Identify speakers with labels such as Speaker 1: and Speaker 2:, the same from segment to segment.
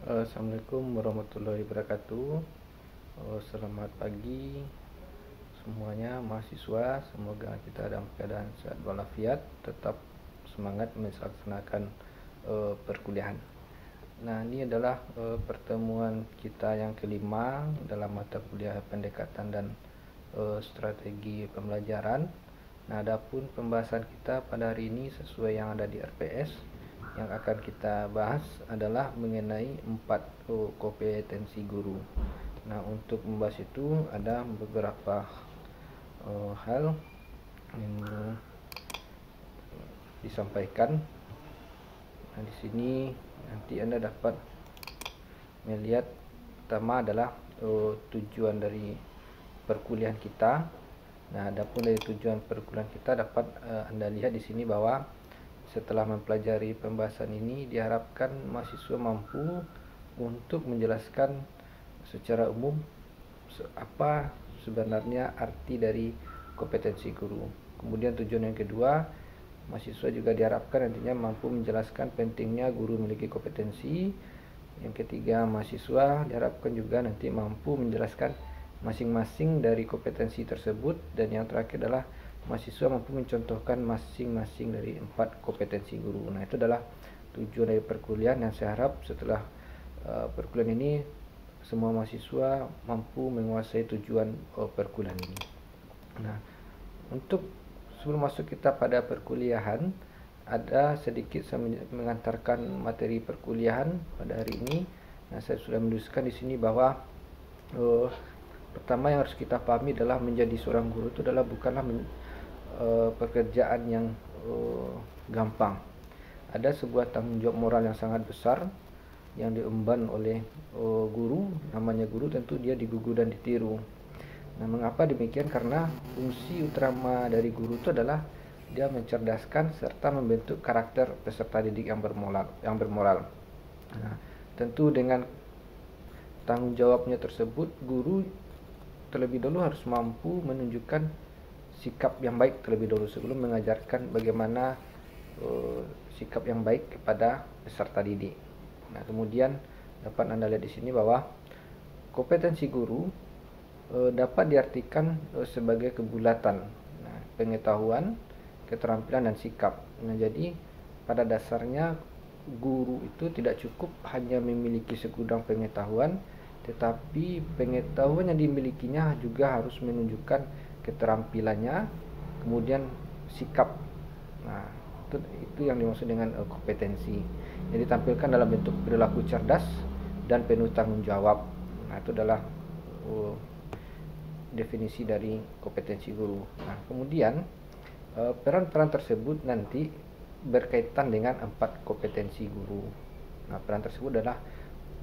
Speaker 1: Assalamualaikum warahmatullahi wabarakatuh. Selamat pagi semuanya mahasiswa. Semoga kita dalam keadaan sehat walafiat, tetap semangat melaksanakan perkuliahan. Nah, ini adalah pertemuan kita yang kelima dalam mata kuliah pendekatan dan strategi pembelajaran. Nah, adapun pembahasan kita pada hari ini sesuai yang ada di RPS, yang akan kita bahas adalah mengenai 4 kompetensi guru. Nah, untuk membahas itu ada beberapa hal yang disampaikan. Nah, di sini nanti Anda dapat melihat pertama adalah tujuan dari perkuliahan kita. Nah, adapun dari tujuan perkuliahan kita dapat Anda lihat di sini bahwa setelah mempelajari pembahasan ini, diharapkan mahasiswa mampu untuk menjelaskan secara umum apa sebenarnya arti dari kompetensi guru. Kemudian tujuan yang kedua, mahasiswa juga diharapkan nantinya mampu menjelaskan pentingnya guru memiliki kompetensi. Yang ketiga, mahasiswa diharapkan juga nanti mampu menjelaskan masing-masing dari kompetensi tersebut. Dan yang terakhir adalah mahasiswa mampu mencontohkan masing-masing dari 4 kompetensi guru. Nah, itu adalah tujuan dari perkuliahan yang saya harap setelah perkuliahan ini semua mahasiswa mampu menguasai tujuan perkuliahan ini. Nah, untuk sebelum masuk kita pada perkuliahan, ada sedikit saya mengantarkan materi perkuliahan pada hari ini. Nah, saya sudah menuliskan di sini bahwa pertama yang harus kita pahami adalah menjadi seorang guru itu adalah bukanlah pekerjaan yang gampang. Ada sebuah tanggung jawab moral yang sangat besar yang diemban oleh guru. Namanya guru, tentu dia digugu dan ditiru. Nah, mengapa demikian? Karena fungsi utama dari guru itu adalah dia mencerdaskan serta membentuk karakter peserta didik yang bermoral. Nah, tentu dengan tanggung jawabnya tersebut, guru terlebih dahulu harus mampu menunjukkan sikap yang baik terlebih dahulu sebelum mengajarkan bagaimana sikap yang baik kepada peserta didik. Nah, kemudian dapat Anda lihat di sini bahwa kompetensi guru dapat diartikan sebagai kebulatan pengetahuan, keterampilan dan sikap. Nah, jadi pada dasarnya guru itu tidak cukup hanya memiliki segudang pengetahuan, tetapi pengetahuan yang dimilikinya juga harus menunjukkan keterampilannya, kemudian sikap. Nah, itu yang dimaksud dengan kompetensi. Jadi ditampilkan dalam bentuk perilaku cerdas dan penuh tanggung jawab. Nah, itu adalah definisi dari kompetensi guru. Nah, kemudian peran-peran tersebut nanti berkaitan dengan 4 kompetensi guru. Nah, peran tersebut adalah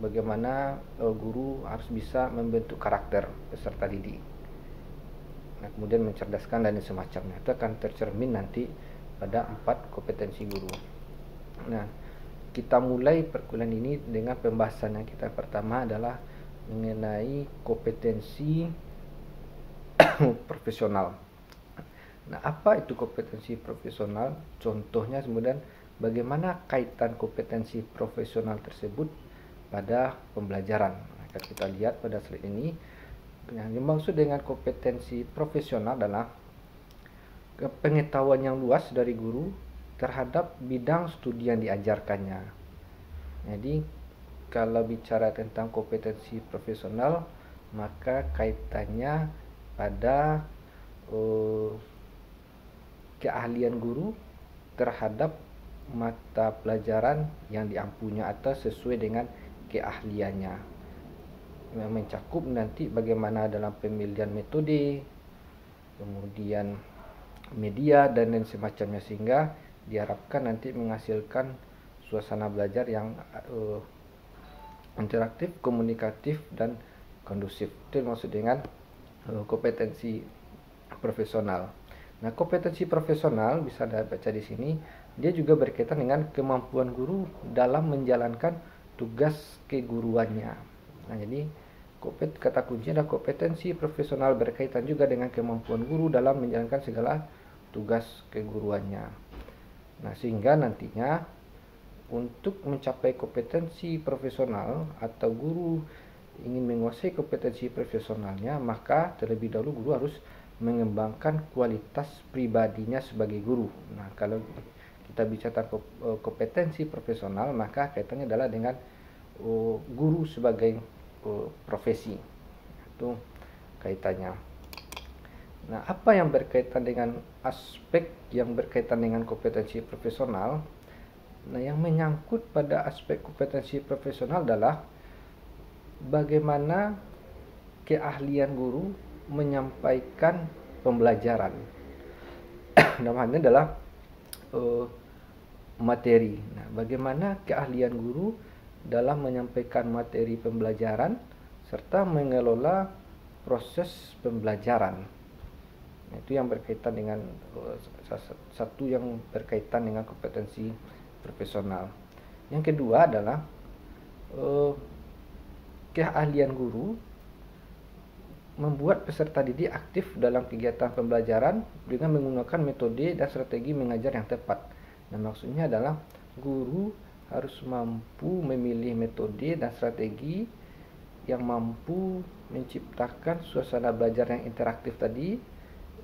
Speaker 1: bagaimana guru harus bisa membentuk karakter peserta didik. Nah, kemudian mencerdaskan dan semacamnya. Itu akan tercermin nanti pada 4 kompetensi guru. Nah, kita mulai perkuliahan ini dengan pembahasan yang kita pertama adalah mengenai kompetensi profesional. Nah, apa itu kompetensi profesional? Contohnya kemudian bagaimana kaitan kompetensi profesional tersebut pada pembelajaran. Nah, akan kita lihat pada slide ini. Yang dimaksud dengan kompetensi profesional adalah pengetahuan yang luas dari guru terhadap bidang studi yang diajarkannya. Jadi, kalau bicara tentang kompetensi profesional, maka kaitannya pada keahlian guru terhadap mata pelajaran yang diampunya atau sesuai dengan keahliannya. Mencakup nanti bagaimana dalam pemilihan metode, kemudian media dan lain semacamnya, sehingga diharapkan nanti menghasilkan suasana belajar yang interaktif, komunikatif dan kondusif. Itu maksud dengan kompetensi profesional. Nah, kompetensi profesional bisa Anda baca di sini, dia juga berkaitan dengan kemampuan guru dalam menjalankan tugas keguruannya. Nah, jadi kata kuncinya adalah kompetensi profesional berkaitan juga dengan kemampuan guru dalam menjalankan segala tugas keguruannya. Nah, sehingga nantinya untuk mencapai kompetensi profesional atau guru ingin menguasai kompetensi profesionalnya, maka terlebih dahulu guru harus mengembangkan kualitas pribadinya sebagai guru. Nah, kalau kita bicara kompetensi profesional, maka kaitannya adalah dengan guru sebagai profesi. Itu kaitannya. Nah, apa yang berkaitan dengan aspek yang berkaitan dengan kompetensi profesional? Nah, yang menyangkut pada aspek kompetensi profesional adalah bagaimana keahlian guru menyampaikan pembelajaran. Dalam hal ini adalah materi. Nah, bagaimana keahlian guru dalam menyampaikan materi pembelajaran serta mengelola proses pembelajaran. Nah, itu yang berkaitan dengan satu yang berkaitan dengan kompetensi profesional. Yang kedua adalah keahlian guru membuat peserta didik aktif dalam kegiatan pembelajaran dengan menggunakan metode dan strategi mengajar yang tepat. Nah, maksudnya adalah guru harus mampu memilih metode dan strategi yang mampu menciptakan suasana belajar yang interaktif tadi,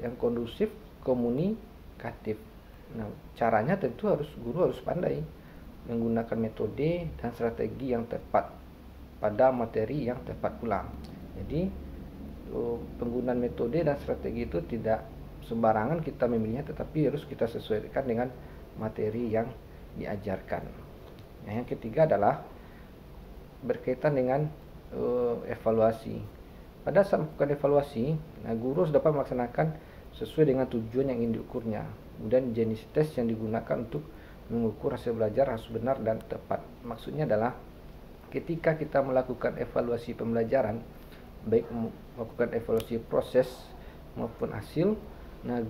Speaker 1: yang kondusif, komunikatif. Nah, caranya tentu guru harus pandai menggunakan metode dan strategi yang tepat pada materi yang tepat pula. Jadi penggunaan metode dan strategi itu tidak sembarangan kita memilihnya, tetapi harus kita sesuaikan dengan materi yang diajarkan. Nah, yang ketiga adalah berkaitan dengan evaluasi. Pada saat melakukan evaluasi, guru harus dapat melaksanakan sesuai dengan tujuan yang ingin diukurnya. Kemudian jenis tes yang digunakan untuk mengukur hasil belajar harus benar dan tepat. Maksudnya adalah ketika kita melakukan evaluasi pembelajaran, baik melakukan evaluasi proses maupun hasil,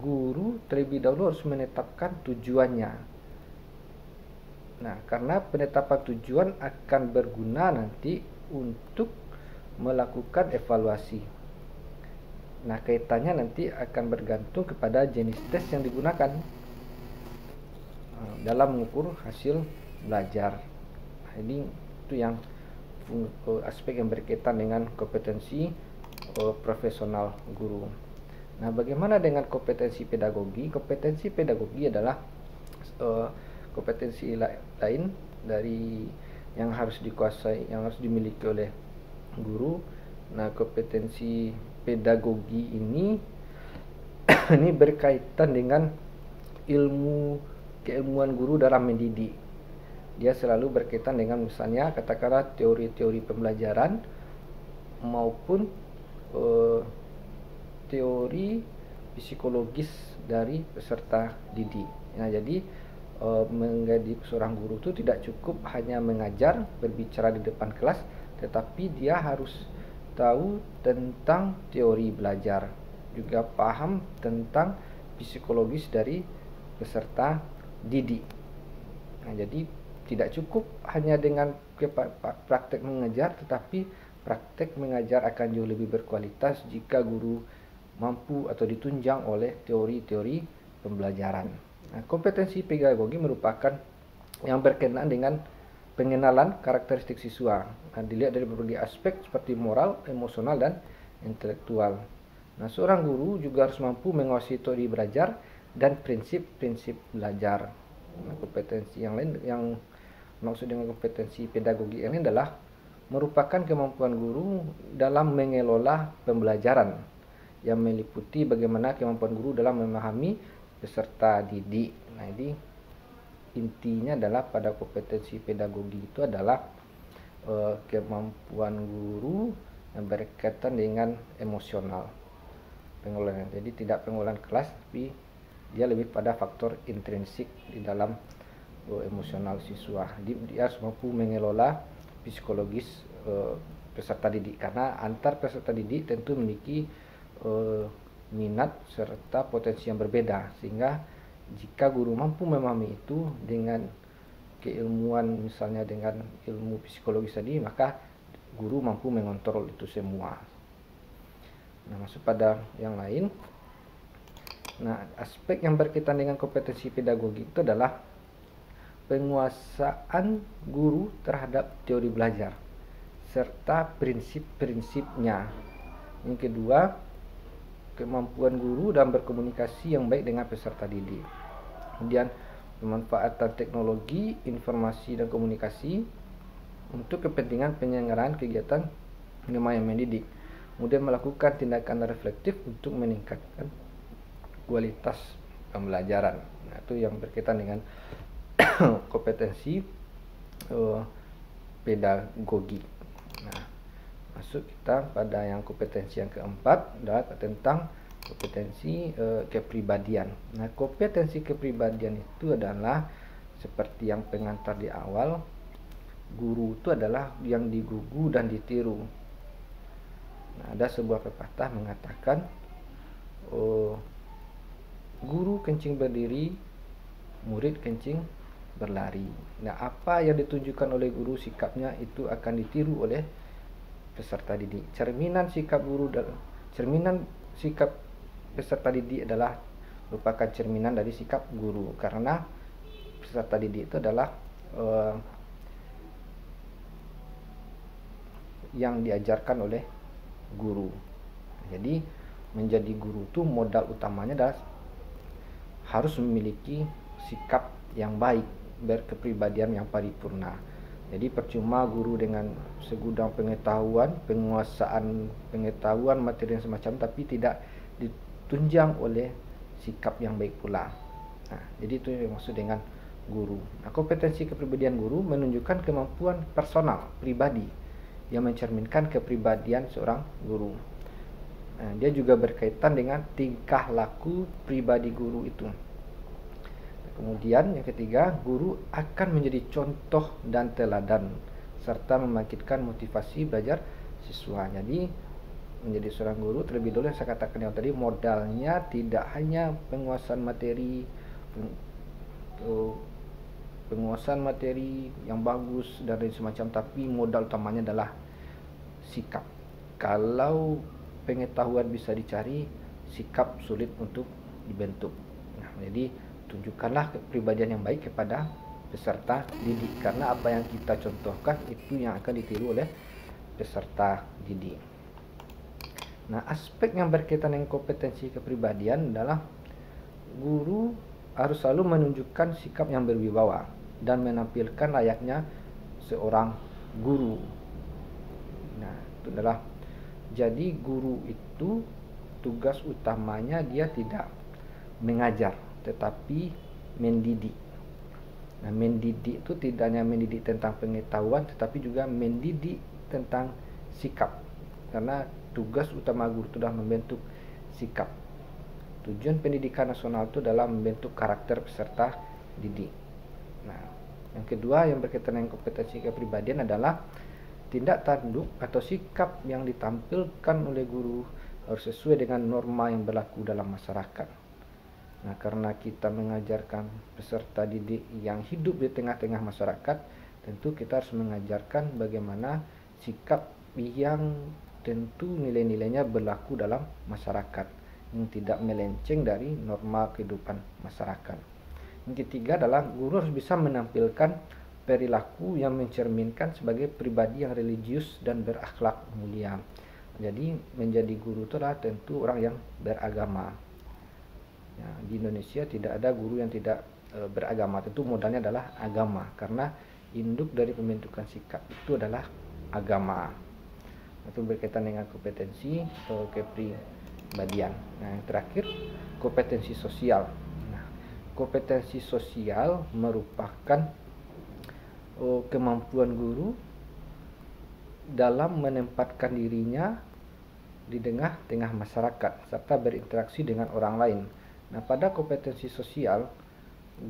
Speaker 1: guru terlebih dahulu harus menetapkan tujuannya. Nah, karena penetapan tujuan akan berguna nanti untuk melakukan evaluasi. Nah, kaitannya nanti akan bergantung kepada jenis tes yang digunakan dalam mengukur hasil belajar. Nah, ini itu yang aspek yang berkaitan dengan kompetensi profesional guru. Nah, bagaimana dengan kompetensi pedagogi? Kompetensi pedagogi adalah kompetensi lain dari yang harus dikuasai, yang harus dimiliki oleh guru. Nah, kompetensi pedagogi ini ini berkaitan dengan keilmuan guru dalam mendidik. Dia selalu berkaitan dengan misalnya katakanlah teori-teori pembelajaran maupun teori psikologis dari peserta didik. Nah, jadi menjadi seorang guru itu tidak cukup hanya mengajar, berbicara di depan kelas, tetapi dia harus tahu tentang teori belajar, juga paham tentang psikologis dari peserta didik. Nah, jadi tidak cukup hanya dengan praktek mengajar, tetapi praktek mengajar akan jauh lebih berkualitas jika guru mampu atau ditunjang oleh teori-teori pembelajaran. Nah, kompetensi pedagogi merupakan yang berkenaan dengan pengenalan karakteristik siswa. Nah, dilihat dari berbagai aspek seperti moral, emosional, dan intelektual. Nah, seorang guru juga harus mampu menguasai teori belajar dan prinsip-prinsip belajar. Nah, kompetensi yang lain yang maksud dengan kompetensi pedagogi yang lain adalah merupakan kemampuan guru dalam mengelola pembelajaran yang meliputi bagaimana kemampuan guru dalam memahami peserta didik. Nah, ini intinya adalah pada kompetensi pedagogi itu adalah kemampuan guru yang berkaitan dengan emosional pengelolaan. Jadi tidak pengelolaan kelas, tapi dia lebih pada faktor intrinsik di dalam emosional siswa. Dia harus mampu mengelola psikologis peserta didik, karena antar peserta didik tentu memiliki minat serta potensi yang berbeda, sehingga jika guru mampu memahami itu dengan keilmuan, misalnya dengan ilmu psikologis tadi, maka guru mampu mengontrol itu semua. Nah, masuk pada yang lain. Nah, aspek yang berkaitan dengan kompetensi pedagogi itu adalah penguasaan guru terhadap teori belajar serta prinsip-prinsipnya. Yang kedua, kemampuan guru dalam berkomunikasi yang baik dengan peserta didik. Kemudian, pemanfaatan teknologi, informasi dan komunikasi untuk kepentingan penyelenggaraan kegiatan pengembangan mendidik. Kemudian melakukan tindakan reflektif untuk meningkatkan kualitas pembelajaran. Nah, itu yang berkaitan dengan kompetensi pedagogi. Nah, masuk kita pada yang kompetensi yang keempat adalah tentang kompetensi kepribadian. Nah, kompetensi kepribadian itu adalah seperti yang pengantar di awal, guru itu adalah yang digugu dan ditiru. Nah, ada sebuah pepatah mengatakan, guru kencing berdiri, murid kencing berlari. Nah, apa yang ditunjukkan oleh guru sikapnya itu akan ditiru oleh peserta didik. Cerminan sikap peserta didik adalah merupakan cerminan dari sikap guru, karena peserta didik itu adalah yang diajarkan oleh guru. Jadi menjadi guru itu modal utamanya adalah harus memiliki sikap yang baik, berkepribadian yang paripurna. Jadi percuma guru dengan segudang pengetahuan, penguasaan pengetahuan materi yang semacam, tapi tidak ditunjang oleh sikap yang baik pula. Nah, jadi itu yang maksud dengan guru. Nah, kompetensi kepribadian guru menunjukkan kemampuan personal, pribadi, yang mencerminkan kepribadian seorang guru. Nah, dia juga berkaitan dengan tingkah laku pribadi guru itu. Kemudian yang ketiga, guru akan menjadi contoh dan teladan serta membangkitkan motivasi belajar siswa. Jadi menjadi seorang guru, terlebih dahulu yang saya katakan yang tadi, modalnya tidak hanya penguasaan materi yang bagus dan lain semacam, tapi modal utamanya adalah sikap. Kalau pengetahuan bisa dicari, sikap sulit untuk dibentuk. Nah, jadi tunjukkanlah kepribadian yang baik kepada peserta didik, karena apa yang kita contohkan itu yang akan ditiru oleh peserta didik. Nah, aspek yang berkaitan dengan kompetensi kepribadian adalah guru harus selalu menunjukkan sikap yang berwibawa dan menampilkan layaknya seorang guru. Nah, itu adalah, jadi guru itu tugas utamanya dia tidak mengajar, tetapi mendidik. Nah, mendidik itu tidak hanya mendidik tentang pengetahuan, tetapi juga mendidik tentang sikap. Karena tugas utama guru itu adalah membentuk sikap. Tujuan pendidikan nasional itu adalah membentuk karakter peserta didik. Nah, yang kedua yang berkaitan dengan kompetensi kepribadian adalah tindak tanduk atau sikap yang ditampilkan oleh guru harus sesuai dengan norma yang berlaku dalam masyarakat. Nah, karena kita mengajarkan peserta didik yang hidup di tengah-tengah masyarakat, tentu kita harus mengajarkan bagaimana sikap yang tentu nilai-nilainya berlaku dalam masyarakat, yang tidak melenceng dari norma kehidupan masyarakat. Yang ketiga adalah guru harus bisa menampilkan perilaku yang mencerminkan sebagai pribadi yang religius dan berakhlak mulia. Jadi menjadi guru itu adalah tentu orang yang beragama. Ya, di Indonesia tidak ada guru yang tidak beragama. Tentu modalnya adalah agama, karena induk dari pembentukan sikap itu adalah agama. Itu berkaitan dengan kompetensi kepribadian. Nah, yang terakhir, kompetensi sosial. Nah, kompetensi sosial merupakan kemampuan guru dalam menempatkan dirinya di tengah-tengah masyarakat serta berinteraksi dengan orang lain. Nah, pada kompetensi sosial,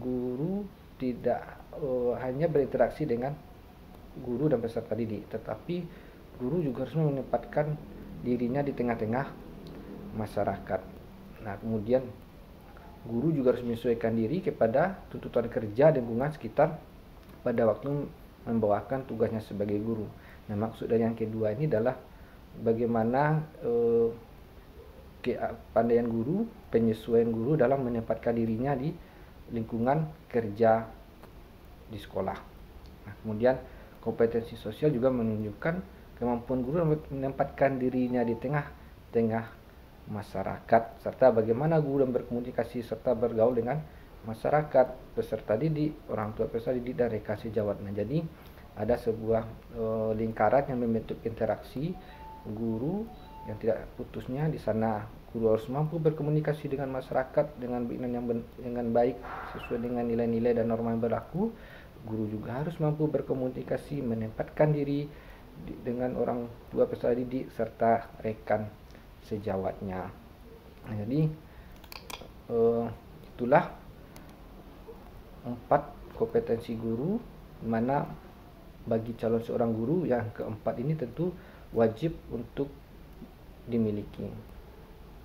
Speaker 1: guru tidak hanya berinteraksi dengan guru dan peserta didik, tetapi guru juga harus menempatkan dirinya di tengah-tengah masyarakat. Nah, kemudian guru juga harus menyesuaikan diri kepada tuntutan kerja lingkungan sekitar pada waktu membawakan tugasnya sebagai guru. Nah, maksud dari yang kedua ini adalah bagaimana kepandaian guru, penyesuaian guru dalam menempatkan dirinya di lingkungan kerja di sekolah. Nah, kemudian kompetensi sosial juga menunjukkan kemampuan guru menempatkan dirinya di tengah-tengah masyarakat, serta bagaimana guru berkomunikasi serta bergaul dengan masyarakat, peserta didik, orang tua peserta didik, dan rekan sejawat. Nah, jadi ada sebuah lingkaran yang membentuk interaksi guru yang tidak putusnya. Di sana guru harus mampu berkomunikasi dengan masyarakat dengan baik sesuai dengan nilai-nilai dan norma yang berlaku. Guru juga harus mampu berkomunikasi, menempatkan diri dengan orang tua peserta didik serta rekan sejawatnya. Nah, jadi itulah 4 kompetensi guru, mana bagi calon seorang guru yang keempat ini tentu wajib untuk dimiliki.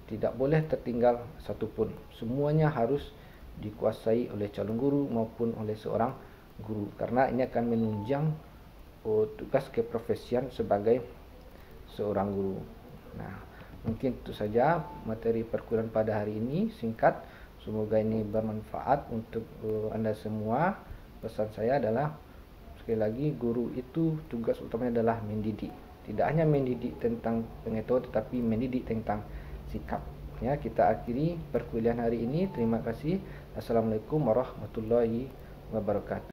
Speaker 1: Tidak boleh tertinggal satupun. Semuanya harus dikuasai oleh calon guru maupun oleh seorang guru, karena ini akan menunjang tugas keprofesian sebagai seorang guru. Nah, mungkin itu saja materi perkuliahan pada hari ini, singkat. Semoga ini bermanfaat untuk Anda semua. Pesan saya adalah, sekali lagi, guru itu tugas utamanya adalah mendidik. Tidak hanya mendidik tentang pengetahuan, tetapi mendidik tentang sikap. Ya, kita akhiri perkuliahan hari ini. Terima kasih. Assalamualaikum warahmatullahi wabarakatuh.